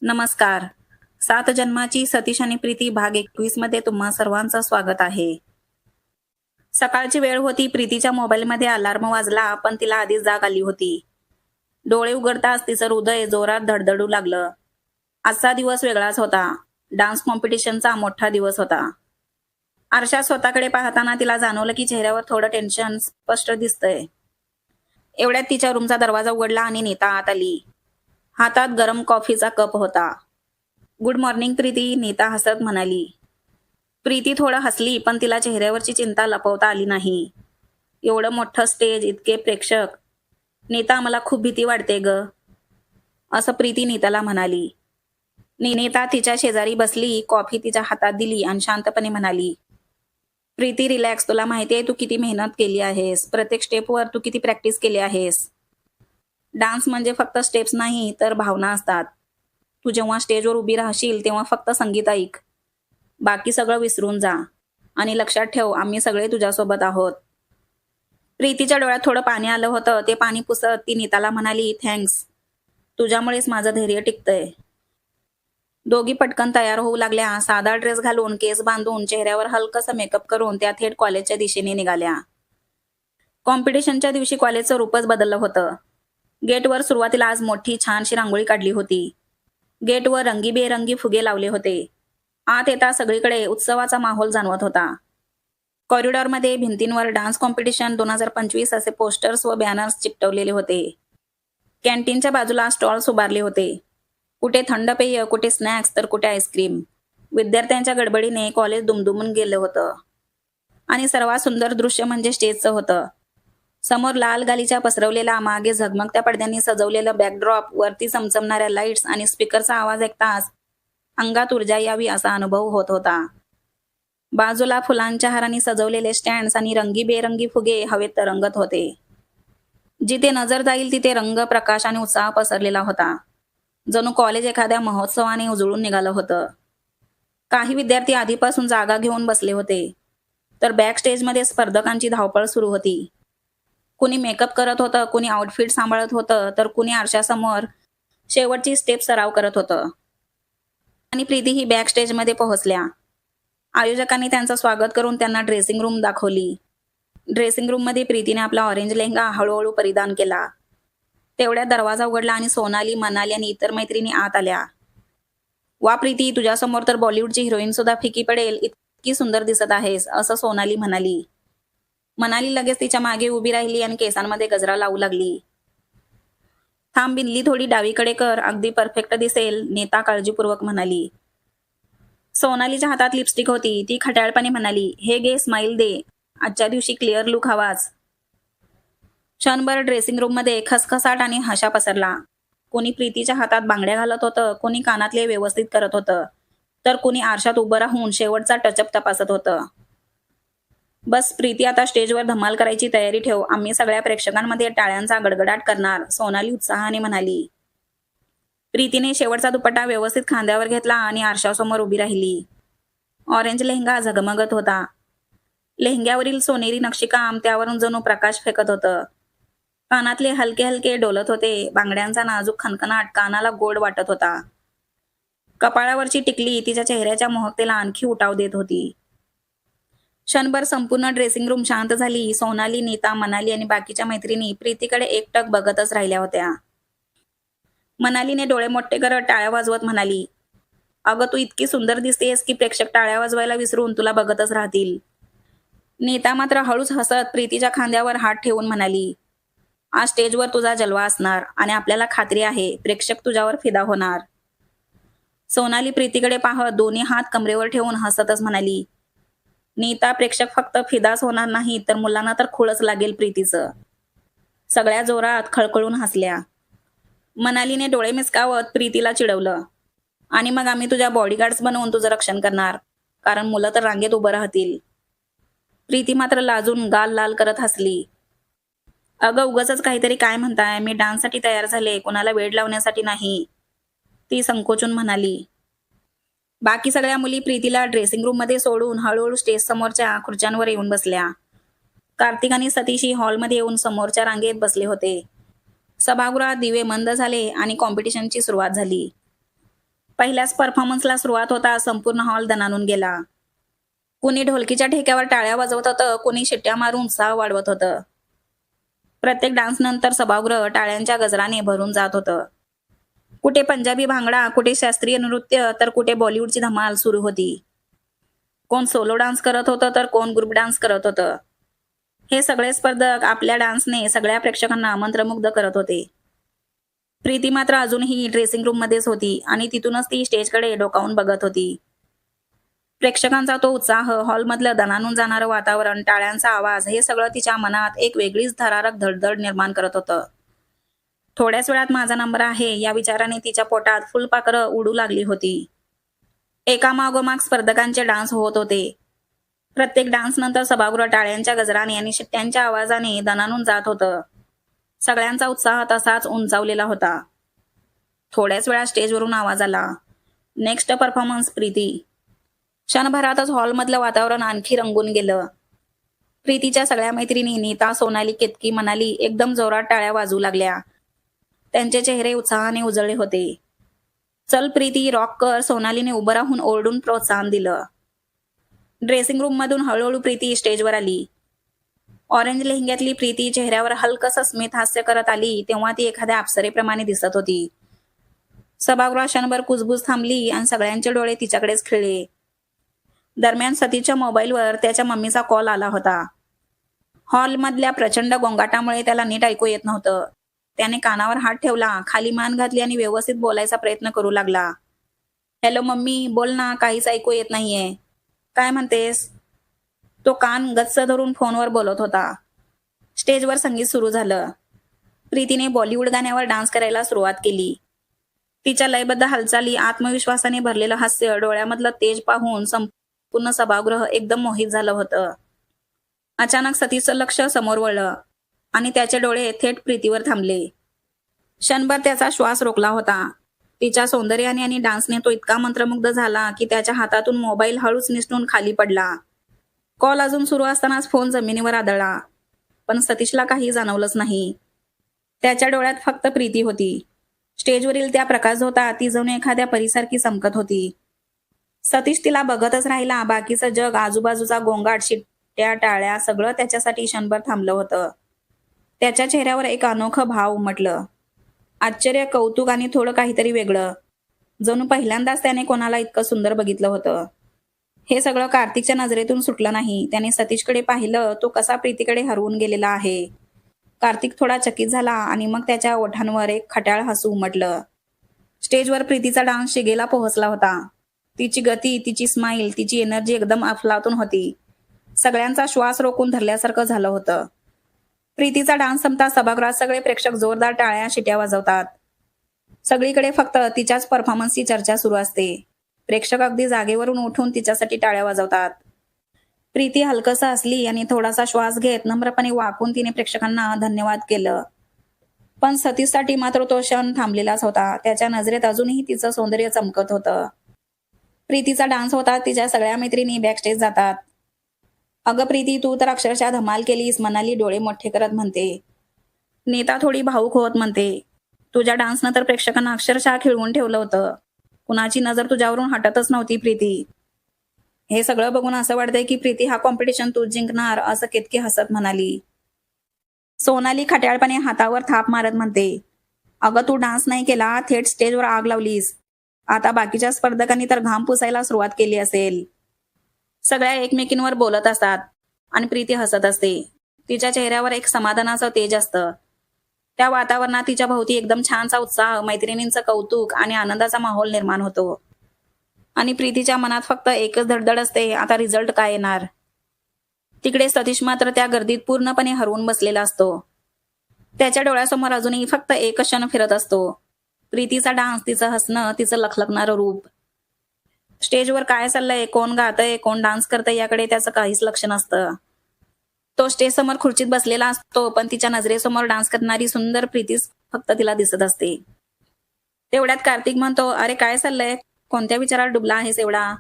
नमस्कार. सात जन्माची सतीश आणि प्रीती भाग 21 मध्ये तुम्हा सर्वांचं स्वागत आहे. सकाळची वेळ होती. प्रीतीच्या मोबाईलमध्ये अलार्म वाजला, पण तिला आधीच जाग आली होती. डोळे उघडताच तिचं हृदय जोरात धडधडू लागलं. आजचा दिवस वेगळाच होता. डान्स कॉम्पिटिशनचा मोठा दिवस होता. आरशात स्वतःकडे पाहताना तिला जाणवलं की चेहऱ्यावर थोडं टेन्शन स्पष्ट दिसतंय. एवढ्यात तिच्या रूमचा दरवाजा उघडला आणि नीता आत आली. हातात गरम कॉफीचा कप होता. गुड मॉर्निंग प्रीती, नीता हसत म्हणाली. प्रीती थोडं हसली, पण तिला चेहऱ्यावरची चिंता लपवता आली नाही. एवढं मोठं स्टेज, इतके प्रेक्षक. नीता, मला खूप भीती वाटते ग, असं प्रीती नीताला म्हणाली. नीता तिच्या शेजारी बसली, कॉफी तिच्या हातात दिली आणि शांतपणे म्हणाली, प्रीती रिलॅक्स, तुला माहिती आहे तू किती मेहनत केली आहेस. प्रत्येक स्टेपवर तू किती प्रॅक्टिस केली आहेस. डान्स म्हणजे फक्त स्टेप्स नाही, तर भावना असतात. तू जेव्हा स्टेजवर उभी राहशील तेव्हा फक्त संगीत ऐक. बाकी सगळं विसरून जा. आणि लक्षात ठेव, आम्ही सगळे तुझ्यासोबत आहोत. प्रीतीच्या डोळ्यात थोडं पाणी आलं होतं. ते पाणी पुसत ती नीताला म्हणाली, थँक्स. तुझ्यामुळेच माझं धैर्य टिकतंय. दोघी पटकन तयार होऊ लागल्या. साधा ड्रेस घालून, केस बांधून, चेहऱ्यावर हलकसा मेकअप करून त्या थेट कॉलेजच्या दिशेने निघाल्या. कॉम्पिटिशनच्या दिवशी कॉलेजचं रूपच बदललं होतं. गेटवर सुरुवातीला आज मोठी छानशी रांगोळी काढली होती. गेटवर रंगीबेरंगी फुगे लावले होते. आत येता सगळीकडे उत्सवाचा माहोल जाणवत होता. कॉरिडॉरमध्ये भिंतींवर डान्स कॉम्पिटिशन 2025 असे पोस्टर्स व बॅनर्स चिकटवलेले होते. कॅन्टीनच्या बाजूला स्टॉल्स उभारले होते. कुठे थंड पेय, कुठे स्नॅक्स, तर कुठे आईस्क्रीम. विद्यार्थ्यांच्या गडबडीने कॉलेज दुमदुमून गेलं होतं. आणि सर्वात सुंदर दृश्य म्हणजे स्टेजचं होतं. समोर लाल गालिचा पसरवलेला, मागे झगमगत्या पडद्यांनी सजवलेलं बॅकड्रॉप, वरती चमचमणाऱ्या लाईट्स आणि स्पीकरचा आवाज ऐकताच अंगात ऊर्जा यावी असा अनुभव होत होता. बाजूला फुलांच्या हारांनी सजवलेले स्टँड्स आणि रंगीबेरंगी फुगे हवेत तरंगत होते. जिथे नजर जाईल तिथे रंग, प्रकाश आणि उत्साह पसरलेला होता. जणू कॉलेज एखाद्या महोत्सवाने उजळून निघालं होतं. काही विद्यार्थी आधीपासून जागा घेऊन बसले होते, तर बॅक स्टेजमध्ये स्पर्धकांची धावपळ सुरू होती. कुणी मेकअप करत होतं, कुणी आउटफिट सांभाळत होतं, तर कुणी आरशासमोर शेवटची स्टेप सराव करत होतं. आणि प्रीती ही बॅक स्टेजमध्ये पोहोचल्या. आयोजकांनी त्यांचं स्वागत करून त्यांना ड्रेसिंग रूम दाखवली. ड्रेसिंग रूममध्ये प्रीतीने आपला ऑरेंज लेहंगा हळूहळू परिधान केला. तेवढ्यात दरवाजा उघडला आणि सोनाली, मनाली आणि इतर मैत्रिणी आत आल्या. वा प्रीती, तुझ्यासमोर तर बॉलिवूडची हिरोईन सुद्धा फिकी पडेल इतकी सुंदर दिसत आहेस, असं सोनाली म्हणाली. मनाली लगेच तिच्या मागे उभी राहिली आणि केसांमध्ये गजरा लावू लागली. थांब, बिंदली थोडी डावीकडे कर, अगदी परफेक्ट दिसेल, नीता काळजीपूर्वक म्हणाली. सोनालीच्या हातात लिपस्टिक होती. ती खट्याळपणे म्हणाली, हे घे, स्माईल दे, आजच्या दिवशी क्लिअर लुक हवाच. क्षणभर ड्रेसिंग रूममध्ये खसखसाट आणि हशा पसरला. कोणी प्रीतीच्या हातात बांगड्या घालत होतं, कोणी कानातले व्यवस्थित करत होतं, तर कोणी आरशात उभं राहून शेवटचा टचअप तपासत होतं. बस प्रीती, आता स्टेजवर धमाल करायची तयारी ठेव. आम्ही सगळ्या प्रेक्षकांमध्ये टाळ्यांचा गडगडाट करणार, सोनाली उत्साहाने म्हणाली. प्रीतीने शेवटचा दुपट्टा व्यवस्थित खांद्यावर घेतला आणि आरशासमोर उभी राहिली. ऑरेंज लेहंगा झगमगत होता. लेहंग्यावरील सोनेरी नक्षीकाम त्यावरून जणू प्रकाश फेकत होतं. कानातले हलके हलके डोलत होते. बांगड्यांचा नाजूक खणखणाट कानाला गोड वाटत होता. कपाळावरची टिकली तिच्या चेहऱ्याच्या मोहकतेला आणखी उठाव देत होती. क्षणभर संपूर्ण ड्रेसिंग रूम शांत झाली. सोनाली, नीता, मनाली आणि बाकीच्या मैत्रिणी प्रीतीकडे एकटक बघतच राहिल्या होत्या. मनालीने डोळे मोठे करत टाळ्या वाजवत म्हणाली, अगं तू इतकी सुंदर दिसतेस की प्रेक्षक टाळ्या वाजवायला विसरून तुला बघतच राहतील. नीता मात्र हळूच हसत प्रीतीच्या खांद्यावर हात ठेवून म्हणाली, आज स्टेजवर तुझा जलवा असणार आणि आपल्याला खात्री आहे प्रेक्षक तुझ्यावर फिदा होणार. सोनाली प्रीतीकडे पाहत दोन्ही हात कमरेवर ठेवून हसतच म्हणाली, नीता, प्रेक्षक फक्त फिदाच होणार नाही तर मुलांना तर खूळच लागेल प्रीतीचं. सगळ्या जोरात खळखळून हसल्या. मनालीने डोळे मिसकावत प्रीतीला चिडवलं, आणि मग आम्ही तुझ्या बॉडीगार्ड्स बनवून तुझं रक्षण करणार, कारण मुलं तर रांगेत उभं राहतील. प्रीती मात्र लाजून गाल लाल करत हसली. अगं उगाचच काहीतरी काय म्हणताय, मी डान्ससाठी तयार झाले, कोणाला वेड लावण्यासाठी नाही, ती संकोचून म्हणाली. बाकी सगळ्या मुली प्रीतीला ड्रेसिंग रूममध्ये सोडून हळूहळू स्टेज समोरच्या खुर्च्यांवर येऊन बसल्या. कार्तिक आणि सतीशी हॉलमध्ये येऊन समोरच्या रांगेत बसले होते. सभागृहात दिवे मंद झाले आणि कॉम्पिटिशनची सुरुवात झाली. पहिल्याच परफॉर्मन्सला सुरुवात होता संपूर्ण हॉल दणानून गेला. कुणी ढोलकीच्या ठेक्यावर टाळ्या वाजवत होतं, कुणी शिट्ट्या मारून उत्साह वाढवत होतं. प्रत्येक डान्सनंतर सभागृह टाळ्यांच्या गजराने भरून जात होतं. कुठे पंजाबी भांगडा, कुठे शास्त्रीय नृत्य, तर कुठे बॉलिवूडची धमाल सुरू होती. कोण सोलो डान्स करत होतं, तर कोण ग्रुप डान्स करत होतं. हे सगळे स्पर्धक आपल्या डान्सने सगळ्या प्रेक्षकांना मंत्रमुग्ध करत होते. प्रीती मात्र अजूनही ड्रेसिंग रूममध्येच होती आणि तिथूनच ती स्टेजकडे डोकावून बघत होती. प्रेक्षकांचा तो उत्साह, हॉलमधलं दणानून जाणारं वातावरण, टाळ्यांचा आवाज, हे सगळं तिच्या मनात एक वेगळीच थरारक धडधड निर्माण करत होतं. थोड्याच वेळात माझा नंबर आहे या विचाराने तिच्या पोटात फुलपाखरं उडू लागली होती. एकामागोमाग स्पर्धकांचे डान्स होत होते. प्रत्येक डान्सनंतर सभागृह टाळ्यांच्या गजराने आणि शिट्ट्यांच्या आवाजाने दणानून जात होतं. सगळ्यांचा उत्साह तसाच उंचावलेला होता. थोड्याच वेळात स्टेजवरून आवाज आला, नेक्स्ट परफॉर्मन्स प्रीती. क्षणभरातच हॉलमधलं वातावरण आणखी रंगून गेलं. प्रीतीच्या सगळ्या मैत्रिणी नीता, सोनाली, केतकी, मनाली एकदम जोरात टाळ्या वाजवू लागल्या. त्यांचे चेहरे उत्साहाने उजळले होते. चल प्रीती, रॉक कर, सोनालीने उभं राहून ओरडून प्रोत्साहन दिलं. ड्रेसिंग रूममधून हळूहळू प्रीती स्टेजवर आली. ऑरेंज लेहंग्यातली प्रीती चेहऱ्यावर हलकसं स्मित हास्य करत आली तेव्हा ती एखाद्या अप्सरेप्रमाणे दिसत होती. सभागृहात क्षणभर कुजबूज थांबली आणि सगळ्यांचे डोळे तिच्याकडेच खिळले. दरम्यान सतीशच्या मोबाईलवर त्याच्या मम्मीचा कॉल आला होता. हॉलमधल्या प्रचंड गोंगाटामुळे त्याला नीट ऐकू येत नव्हतं. त्याने कानावर हात ठेवला, खाली मान घातली आणि व्यवस्थित बोलायचा प्रयत्न करू लागला. हॅलो मम्मी, बोल ना, काहीच ऐकू येत नाहीये. काय म्हणतेस? तो कान गच्च धरून फोनवर बोलत होता. स्टेजवर संगीत सुरू झालं. प्रीतीने बॉलिवूड गाण्यावर डान्स करायला सुरुवात केली. तिच्या लयबद्ध हालचाली, आत्मविश्वासाने भरलेलं हास्य, डोळ्यामधलं तेज पाहून संपूर्ण सभागृह एकदम मोहित झालं होतं. अचानक सतीशचं लक्ष समोर वळलं आणि त्याचे डोळे थेट प्रीतीवर थांबले. क्षणभर त्याचा श्वास रोखला होता. तिच्या सौंदर्याने आणि डान्सने तो इतका मंत्रमुग्ध झाला की त्याच्या हातातून मोबाईल हळूच निसटून खाली पडला. कॉल अजून सुरू असतानाच फोन जमिनीवर आदळला. पण सतीशला काही जाणवलंच नाही. त्याच्या डोळ्यात फक्त प्रीती होती. स्टेजवरील त्या प्रकाशझोतात ती जणू एखाद्या परीसारखी चमकत होती. सतीश तिला बघतच राहिला. बाकीचं जग, आजूबाजूचा गोंगाट, शिट्ट्या, टाळ्या, सगळं त्याच्यासाठी क्षणभर थांबलं होतं. त्याच्या चेहऱ्यावर एक अनोखं भाव उमटलं. आश्चर्य, कौतुक आणि थोडं काहीतरी वेगळं. जणू पहिल्यांदाच त्याने कोणाला इतकं सुंदर बघितलं होतं. हे सगळं कार्तिकच्या नजरेतून सुटलं नाही. त्याने सतीशकडे पाहिलं, तो कसा प्रीतीकडे हरवून गेलेला आहे. कार्तिक थोडा चकित झाला आणि मग त्याच्या ओठांवर एक खट्याळ हसू उमटलं. स्टेजवर प्रीतीचा डान्स शिगेला पोहोचला होता. तिची गती, तिची स्माईल, तिची एनर्जी एकदम अफलातून होती. सगळ्यांचा श्वास रोखून धरल्यासारखं झालं होतं. प्रीतीचा डान्स संपता सभागृहात सगळे प्रेक्षक जोरदार टाळ्या, शिट्या वाजवतात. सगळीकडे फक्त तिच्याच परफॉर्मन्सची चर्चा सुरू असते. प्रेक्षक अगदी जागेवरून उठून तिच्यासाठी टाळ्या वाजवतात. प्रीती हलकसं हसली आणि थोडासा श्वास घेत नम्रपणे वाकून तिने प्रेक्षकांना धन्यवाद केलं. पण सतीशसाठी मात्र तो क्षण थांबलेलाच होता. त्याच्या नजरेत अजूनही तिचं सौंदर्य चमकत होतं. प्रीतीचा डान्स होता. तिच्या सगळ्या मैत्रिणी बॅकस्टेज जातात. अगं प्रीती, तू तर अक्षरशः धमाल केलीस, मनाली डोळे मोठे करत म्हणते. नीता थोडी भावूक होत म्हणते, तुझ्या डान्सनं तर प्रेक्षकांना अक्षरशः खिळवून ठेवलं होतं. कुणाची नजर तुझ्यावरून हटतच नव्हती प्रीती. हे सगळं बघून असं वाटतंय की प्रीती, हा कॉम्पिटिशन तू जिंकणार, असं केतकी हसत म्हणाली. सोनाली खट्याळपणे हातावर थाप मारत म्हणते, अगं तू डान्स नाही केला, थेट स्टेजवर आग लावलीस. आता बाकीच्या स्पर्धकांनी तर घाम पुसायला सुरुवात केली असेल. सगळ्या एकमेकींवर बोलत असतात आणि प्रीती हसत असते. तिच्या चेहऱ्यावर एक समाधानाचं तेज असतं. त्या वातावरणात तिच्या भोवती एकदम छानसा उत्साह, मैत्रिणींचं कौतुक आणि आनंदाचा माहोल निर्माण होतो. आणि प्रीतीच्या मनात फक्त एकच धडधड असते, आता रिझल्ट काय येणार. तिकडे सतीश मात्र त्या गर्दीत पूर्णपणे हरवून बसलेला असतो. त्याच्या डोळ्यासमोर अजूनही फक्त एक क्षण फिरत असतो. प्रीतीचा डान्स, तिचं हसणं, तिचं लखलखणारं रूप. स्टेजवर काय चाललंय, कोण गातंय, कोण डान्स करतंय याकडे त्याचं काहीच लक्ष नसतं. तो स्टेज समोर खुर्चीत बसलेला असतो, पण तिच्या नजरेसमोर डान्स करणारी सुंदर प्रीतीच फक्त तिला दिसत असते. तेवढ्यात कार्तिक म्हणतो, अरे काय चाललंय, कोणत्या विचारात डुबला आहेस एवढा?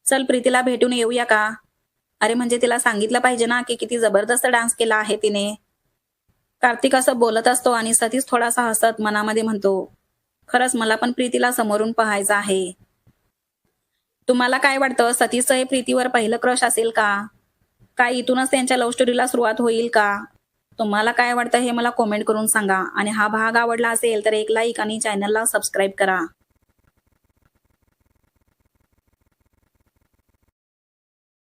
चल प्रीतीला भेटून येऊया का? अरे म्हणजे तिला सांगितलं पाहिजे ना की किती जबरदस्त डान्स केला आहे तिने. कार्तिक असं बोलत असतो आणि सतीश थोडासा हसत मनामध्ये म्हणतो, खरंच मला पण प्रीतीला समोरून पाहायचं आहे. तुम्हाला काय वाटतं, सतीशचं हे प्रीतीवर पहिलं क्रश असेल का? काय इथूनच त्यांच्या लव्ह स्टोरीला सुरुवात होईल का? तुम्हाला काय वाटतं हे मला कमेंट करून सांगा आणि हा भाग आवडला असेल तर एक लाईक आणि चॅनलला सबस्क्राईब करा.